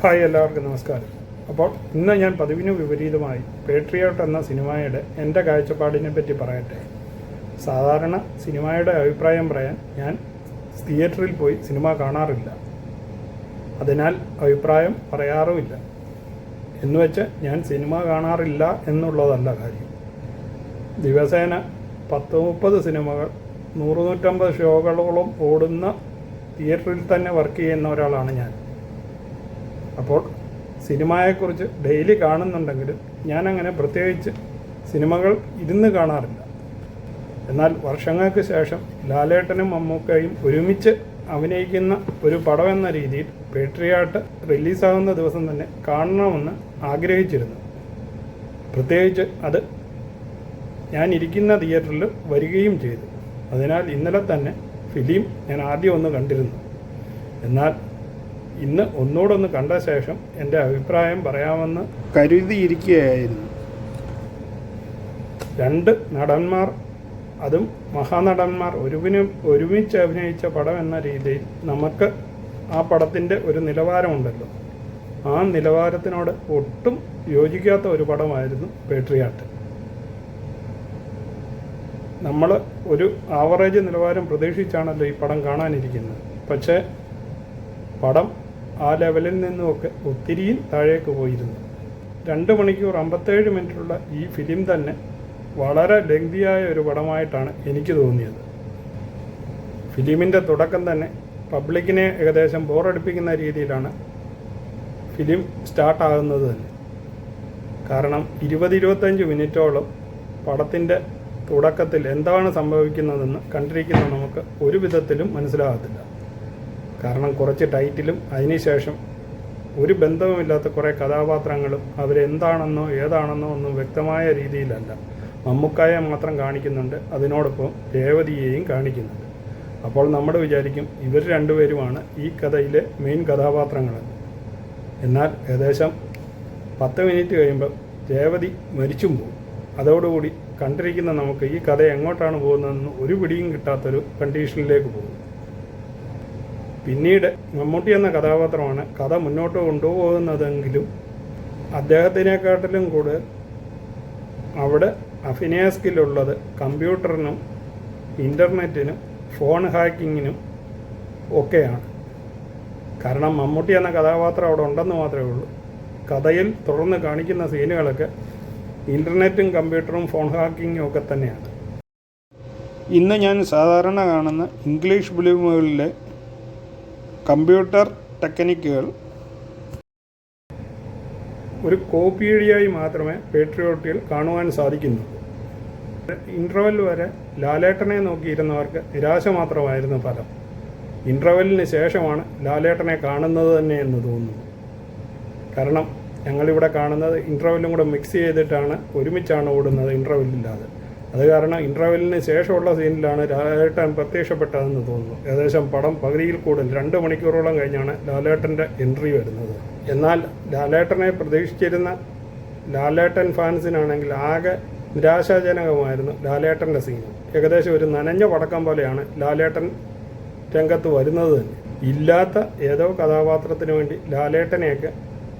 Hi, എല്ലാവർക്കും നമസ്കാരം. അപ്പോൾ ഇന്ന് ഞാൻ പതിവിന് വിപരീതമായി പേട്രിയോട്ട് എന്ന സിനിമയുടെ എൻ്റെ കാഴ്ചപ്പാടിനെ പറ്റി പറയട്ടെ. സാധാരണ സിനിമയുടെ അഭിപ്രായം പറയാൻ ഞാൻ തിയേറ്ററിൽ പോയി സിനിമ കാണാറില്ല, അതിനാൽ അഭിപ്രായം പറയാറുമില്ല. എന്നുവെച്ച് ഞാൻ സിനിമ കാണാറില്ല എന്നുള്ളതല്ല കാര്യം. ദിവസേന 10-30 സിനിമകൾ 100-150 ഷോകളോളം ഓടുന്ന തിയേറ്ററിൽ തന്നെ വർക്ക് ചെയ്യുന്ന ഒരാളാണ് ഞാൻ. അപ്പോൾ സിനിമയെക്കുറിച്ച് ഡെയിലി കാണുന്നുണ്ടെങ്കിലും ഞാനങ്ങനെ പ്രത്യേകിച്ച് സിനിമകൾ ഇരുന്ന് കാണാറില്ല. എന്നാൽ വർഷങ്ങൾക്ക് ശേഷം ലാലേട്ടനും മമ്മൂക്കയും ഒരുമിച്ച് അഭിനയിക്കുന്ന ഒരു പടമെന്ന രീതിയിൽ പേട്രിയാട്ട് റിലീസാകുന്ന ദിവസം തന്നെ കാണണമെന്ന് ആഗ്രഹിച്ചിരുന്നു. പ്രത്യേകിച്ച് അത് ഞാൻ ഇരിക്കുന്ന തിയേറ്ററിൽ വരികയും ചെയ്തു. അതിനാൽ ഇന്നലെ തന്നെ ഫിലിം ഞാൻ ആദ്യം ഒന്ന് കണ്ടിരുന്നു. എന്നാൽ ഇന്ന് ഒന്നുകൂടെ കണ്ട ശേഷം എൻ്റെ അഭിപ്രായം പറയാമെന്ന് കരുതിയിരിക്കുകയായിരുന്നു. 2 നടന്മാർ, അതും മഹാനടന്മാർ ഒരുമിച്ച് അഭിനയിച്ച പടം എന്ന രീതിയിൽ നമുക്ക് ആ പടത്തിൻ്റെ ഒരു നിലവാരമുണ്ടല്ലോ. ആ നിലവാരത്തിനോട് ഒട്ടും യോജിക്കാത്ത ഒരു പടമായിരുന്നു പേട്രിയാട്ട്. നമ്മൾ ഒരു ആവറേജ് നിലവാരം പ്രതീക്ഷിച്ചാണല്ലോ ഈ പടം കാണാനിരിക്കുന്നത്. പക്ഷേ പടം ആ ലെവലിൽ നിന്നുമൊക്കെ ഒത്തിരിയും താഴേക്ക് പോയിരുന്നു. 2 മണിക്കൂർ 57 മിനിറ്റുള്ള ഈ ഫിലിം തന്നെ വളരെ ലെങ്തിയായ ഒരു പടമായിട്ടാണ് എനിക്ക് തോന്നിയത്. ഫിലിമിൻ്റെ തുടക്കം തന്നെ പബ്ലിക്കിനെ ഏകദേശം ബോറടിപ്പിക്കുന്ന രീതിയിലാണ് ഫിലിം സ്റ്റാർട്ടാകുന്നത് തന്നെ. കാരണം 20-25 മിനിറ്റോളം പടത്തിൻ്റെ തുടക്കത്തിൽ എന്താണ് സംഭവിക്കുന്നതെന്ന് കണ്ടിരിക്കുന്ന നമുക്ക് ഒരു വിധത്തിലും മനസ്സിലാകത്തില്ല. കാരണം കുറച്ച് ടൈറ്റിലും അതിനുശേഷം ഒരു ബന്ധവുമില്ലാത്ത കുറേ കഥാപാത്രങ്ങളും അവരെന്താണെന്നോ ഏതാണെന്നോ ഒന്നും വ്യക്തമായ രീതിയിലല്ല. മമ്മൂക്കായെ മാത്രം കാണിക്കുന്നുണ്ട്, അതിനോടൊപ്പം രേവതിയെയും കാണിക്കുന്നുണ്ട്. അപ്പോൾ നമ്മൾ വിചാരിക്കും ഇവർ രണ്ടുപേരുമാണ് ഈ കഥയിലെ മെയിൻ കഥാപാത്രങ്ങളെന്ന്. എന്നാൽ ഏകദേശം 10 മിനിറ്റ് കഴിയുമ്പോൾ രേവതി മരിച്ചും പോകും. അതോടുകൂടി കണ്ടിരിക്കുന്ന നമുക്ക് ഈ കഥ എങ്ങോട്ടാണ് പോകുന്നതെന്ന് ഒരു പിടിയും കിട്ടാത്തൊരു കണ്ടീഷനിലേക്ക് പോകും. പിന്നീട് മമ്മൂട്ടി എന്ന കഥാപാത്രമാണ് കഥ മുന്നോട്ട് കൊണ്ടുപോകുന്നതെങ്കിലും അദ്ദേഹത്തിനെക്കാട്ടിലും കൂടുതൽ അവിടെ അഭിനയ സ്കില്ലുള്ളത് കമ്പ്യൂട്ടറിനും ഇൻ്റർനെറ്റിനും ഫോൺ ഹാക്കിങ്ങിനും ഒക്കെയാണ്. കാരണം മമ്മൂട്ടി എന്ന കഥാപാത്രം അവിടെ ഉണ്ടെന്ന് മാത്രമേ ഉള്ളൂ. കഥയിൽ തുടർന്ന് കാണിക്കുന്ന സീനുകളൊക്കെ ഇൻ്റർനെറ്റും കമ്പ്യൂട്ടറും ഫോൺ ഹാക്കിങ്ങും ഒക്കെ തന്നെയാണ്. ഇന്ന് ഞാൻ സാധാരണ കാണുന്ന ഇംഗ്ലീഷ് ഫിലിമുകളിലെ കമ്പ്യൂട്ടർ ടെക്നിക്കുകൾ ഒരു കോപ്പിയടിയായി മാത്രമേ പേട്രിയോട്ടിൽ കാണുവാൻ സാധിക്കുന്നുള്ളൂ. ഇൻ്റർവെൽ വരെ ലാലേട്ടനെ നോക്കിയിരുന്നവർക്ക് നിരാശ മാത്രമായിരുന്നു ഫലം. ഇൻ്റർവെല്ലിന് ശേഷമാണ് ലാലേട്ടനെ കാണുന്നത് തന്നെ എന്ന് തോന്നുന്നു. കാരണം ഞങ്ങളിവിടെ കാണുന്നത് ഇൻ്റർവെല്ലും കൂടെ മിക്സ് ചെയ്തിട്ടാണ് ഒരുമിച്ചാണ് ഓടുന്നത്, ഇൻ്റർവെല്ലില്ലാതെ. അത് കാരണം ഇൻ്റർവെല്ലിന് ശേഷമുള്ള സീനിലാണ് ലാലേട്ടൻ പ്രത്യക്ഷപ്പെട്ടതെന്ന് തോന്നുന്നു. ഏകദേശം പടം പകുതിയിൽ കൂടുതൽ 2 മണിക്കൂറോളം കഴിഞ്ഞാണ് ലാലേട്ടൻ്റെ എൻട്രി വരുന്നത്. എന്നാൽ ലാലേട്ടനെ പ്രതീക്ഷിച്ചിരുന്ന ലാലേട്ടൻ ഫാൻസിനാണെങ്കിൽ ആകെ നിരാശാജനകമായിരുന്നു ലാലേട്ടൻ്റെ സീൻ. ഏകദേശം ഒരു നനഞ്ഞ പടക്കം പോലെയാണ് ലാലേട്ടൻ രംഗത്ത് വരുന്നത് തന്നെ. ഇല്ലാത്ത ഏതോ കഥാപാത്രത്തിന് വേണ്ടി ലാലേട്ടനെയൊക്കെ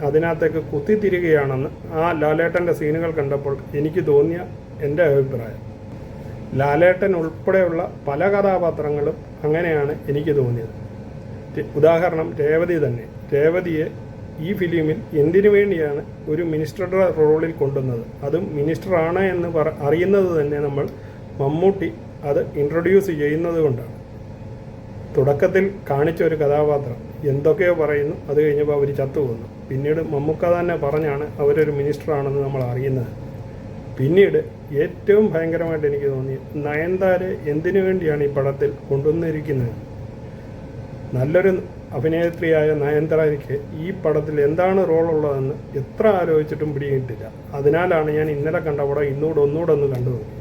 അതിനകത്തേക്ക് കുത്തിത്തിരികയാണെന്ന് ആ ലാലേട്ടൻ്റെ സീനുകൾ കണ്ടപ്പോൾ എനിക്ക് തോന്നിയ എൻ്റെ അഭിപ്രായം. ലാലേട്ടൻ ഉൾപ്പെടെയുള്ള പല കഥാപാത്രങ്ങളും അങ്ങനെയാണ് എനിക്ക് തോന്നിയത്. ഉദാഹരണം രേവതി തന്നെ. രേവതിയെ ഈ ഫിലിമിൽ എന്തിനു വേണ്ടിയാണ് ഒരു മിനിസ്റ്ററുടെ റോളിൽ കൊണ്ടുവന്നത്? അതും മിനിസ്റ്ററാണ് എന്ന് അറിയുന്നത് തന്നെ നമ്മൾ മമ്മൂട്ടി അത് ഇൻട്രൊഡ്യൂസ് ചെയ്യുന്നത് കൊണ്ടാണ്. തുടക്കത്തിൽ കാണിച്ച ഒരു കഥാപാത്രം എന്തൊക്കെയോ പറയുന്നു, അത് കഴിഞ്ഞപ്പോൾ അവർ ചത്തുപോകുന്നു. പിന്നീട് മമ്മൂക്ക തന്നെ പറഞ്ഞാണ് അവരൊരു മിനിസ്റ്ററാണെന്ന് നമ്മൾ അറിയുന്നത്. പിന്നീട് ഏറ്റവും ഭയങ്കരമായിട്ട് എനിക്ക് തോന്നി നയൻതാരെ എന്തിനു വേണ്ടിയാണ് ഈ പടത്തിൽ കൊണ്ടുവന്നിരിക്കുന്നത്. നല്ലൊരു അഭിനേത്രിയായ നയൻതാരയ്ക്ക് ഈ പടത്തിൽ എന്താണ് റോളുള്ളതെന്ന് എത്ര ആലോചിച്ചിട്ടും പിടികിട്ടില്ല. അതിനാലാണ് ഞാൻ ഇന്നലെ കണ്ട പടം ഒന്നുകൂടെ ഒന്ന് കണ്ടു നോക്കി.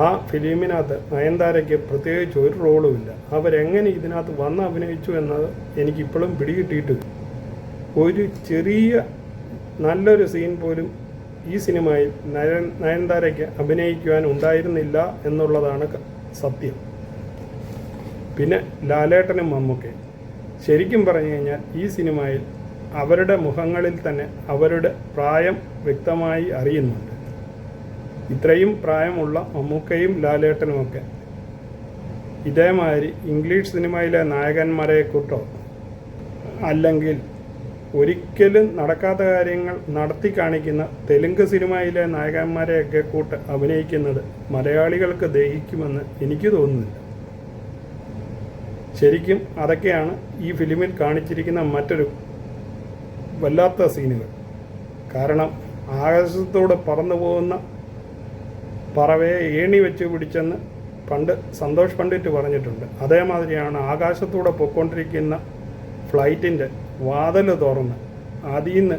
ആ ഫിലിമിനകത്ത് നയൻതാരയ്ക്ക് പ്രത്യേകിച്ച് ഒരു റോളുമില്ല. അവരെങ്ങനെ ഇതിനകത്ത് വന്ന് അഭിനയിച്ചു എന്നത് എനിക്കിപ്പോഴും പിടികിട്ടിയിട്ടില്ല. ഒരു ചെറിയ നല്ലൊരു സീൻ പോലും ഈ സിനിമയിൽ നയൻതാരയ്ക്ക് അഭിനയിക്കുവാൻ ഉണ്ടായിരുന്നില്ല എന്നുള്ളതാണ് സത്യം. പിന്നെ ലാലേട്ടനും മമ്മൂക്കയും ശരിക്കും പറഞ്ഞു കഴിഞ്ഞാൽ ഈ സിനിമയിൽ അവരുടെ മുഖങ്ങളിൽ തന്നെ അവരുടെ പ്രായം വ്യക്തമായി അറിയുന്നുണ്ട്. ഇത്രയും പ്രായമുള്ള മമ്മൂക്കയും ലാലേട്ടനുമൊക്കെ ഇതേമാതിരി ഇംഗ്ലീഷ് സിനിമയിലെ നായകന്മാരെ കൂട്ടോ അല്ലെങ്കിൽ ഒരിക്കലും നടക്കാത്ത കാര്യങ്ങൾ നടത്തി കാണിക്കുന്ന തെലുങ്ക് സിനിമയിലെ നായകന്മാരെയൊക്കെ കൂട്ട് അഭിനയിക്കുന്നത് മലയാളികൾക്ക് ദഹിക്കുമെന്ന് എനിക്ക് തോന്നുന്നില്ല. ശരിക്കും അതൊക്കെയാണ് ഈ ഫിലിമിൽ കാണിച്ചിരിക്കുന്ന മറ്റൊരു വല്ലാത്ത സീനുകൾ. കാരണം ആകാശത്തോടെ പറന്നു പോകുന്ന പറവയെ ഏണി വെച്ച് പിടിച്ചെന്ന് പണ്ട് സന്തോഷ് പണ്ഡിറ്റ് പറഞ്ഞിട്ടുണ്ട്. അതേമാതിരിയാണ് ആകാശത്തൂടെ പൊയ്ക്കൊണ്ടിരിക്കുന്ന ഫ്ലൈറ്റിൻ്റെ വാതിൽ തുറന്ന് അതിൽ നിന്ന്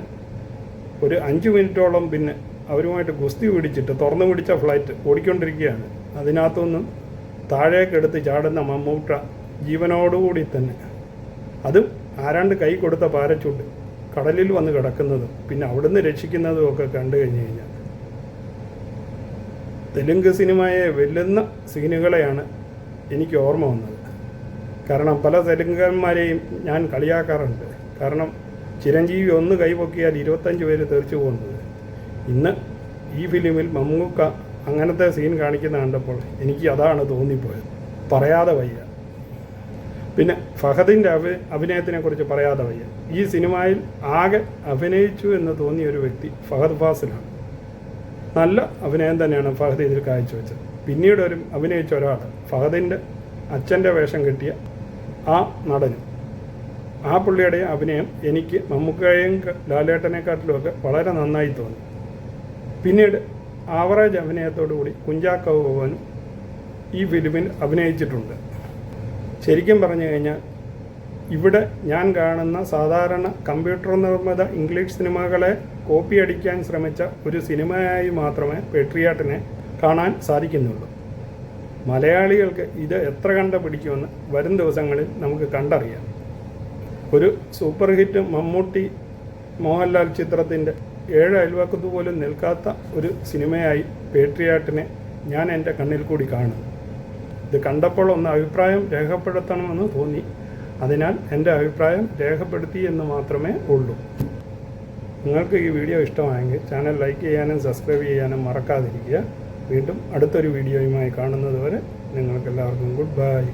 ഒരു 5 മിനിറ്റോളം പിന്നെ അവരുമായിട്ട് ഗുസ്തി പിടിച്ചിട്ട് തുറന്നു പിടിച്ച ഫ്ലൈറ്റ് ഓടിക്കൊണ്ടിരിക്കുകയാണ്. അതിനകത്തുനിന്നും താഴേക്കെടുത്ത് ചാടുന്ന മമ്മൂട്ട ജീവനോടുകൂടി തന്നെ, അതും ആരാണ്ട് കൈ കൊടുത്ത പാരച്ചൂട്ട് കടലിൽ വന്ന് കിടക്കുന്നതും പിന്നെ അവിടുന്ന് രക്ഷിക്കുന്നതും ഒക്കെ കണ്ടു കഴിഞ്ഞു കഴിഞ്ഞാൽ തെലുങ്ക് സിനിമയെ വെല്ലുന്ന സീനുകളെയാണ് എനിക്ക് ഓർമ്മ വന്നത്. കാരണം പല തെലുങ്കന്മാരെയും ഞാൻ കളിയാക്കാറുണ്ട്. കാരണം ചിരഞ്ജീവി ഒന്ന് കൈപൊക്കിയാൽ 25 പേര് തെറിച്ചു പോകുന്നത്. ഇന്ന് ഈ ഫിലിമിൽ മമ്മൂക്ക അങ്ങനത്തെ സീൻ കാണിക്കുന്ന കണ്ടപ്പോൾ എനിക്ക് അതാണ് തോന്നിപ്പോയത്. പറയാതെ വയ്യ. പിന്നെ ഫഹദിൻ്റെ അഭിനയത്തിനെക്കുറിച്ച് പറയാതെ വയ്യ. ഈ സിനിമയിൽ ആകെ അഭിനയിച്ചു എന്ന് തോന്നിയ ഒരു വ്യക്തി ഫഹദ് ഫാസിലാണ്. നല്ല അഭിനയം തന്നെയാണ് ഫഹദ് ഇതിൽ കാഴ്ചവെച്ചത്. പിന്നീട് അഭിനയിച്ച ഒരാൾ ഫഹദിൻ്റെ അച്ഛൻ്റെ വേഷം കിട്ടിയ ആ നടനും ആ പുള്ളിയുടെ അഭിനയം എനിക്ക് മമ്മൂക്കയെയും ലാലേട്ടനെക്കാട്ടിലുമൊക്കെ വളരെ നന്നായി തോന്നി. പിന്നീട് ആവറേജ് അഭിനയത്തോടു കൂടി കുഞ്ചാക്കോ ബോബനും ഈ ഫിലിമിൽ അഭിനയിച്ചിട്ടുണ്ട്. ശരിക്കും പറഞ്ഞു കഴിഞ്ഞാൽ ഇവിടെ ഞാൻ കാണുന്ന സാധാരണ കമ്പ്യൂട്ടർ നിർമ്മിത ഇംഗ്ലീഷ് സിനിമകളെ കോപ്പി അടിക്കാൻ ശ്രമിച്ച ഒരു സിനിമയായി മാത്രമേ പേട്രിയാട്ടിനെ കാണാൻ സാധിക്കുന്നുള്ളൂ. മലയാളികൾക്ക് ഇത് എത്ര കണ്ട പിടിക്കുമെന്ന് വരും ദിവസങ്ങളിൽ നമുക്ക് കണ്ടറിയാം. ഒരു സൂപ്പർ ഹിറ്റ് മമ്മൂട്ടി മോഹൻലാൽ ചിത്രത്തിൻ്റെ 7 അയൽവക്കത്ത് പോലും നിൽക്കാത്ത ഒരു സിനിമയായി പേട്രിയാട്ടിനെ ഞാൻ എൻ്റെ കണ്ണിൽ കൂടി കാണുന്നു. ഇത് കണ്ടപ്പോൾ ഒന്ന് അഭിപ്രായം രേഖപ്പെടുത്തണമെന്ന് തോന്നി. അതിനാൽ എൻ്റെ അഭിപ്രായം രേഖപ്പെടുത്തി എന്ന് മാത്രമേ ഉള്ളൂ. നിങ്ങൾക്ക് ഈ വീഡിയോ ഇഷ്ടമായെങ്കിൽ ചാനൽ ലൈക്ക് ചെയ്യാനും സബ്സ്ക്രൈബ് ചെയ്യാനും മറക്കാതിരിക്കുക. വീണ്ടും അടുത്തൊരു വീഡിയോയുമായി കാണുന്നത് വരെ നിങ്ങൾക്കെല്ലാവർക്കും ഗുഡ് ബൈ.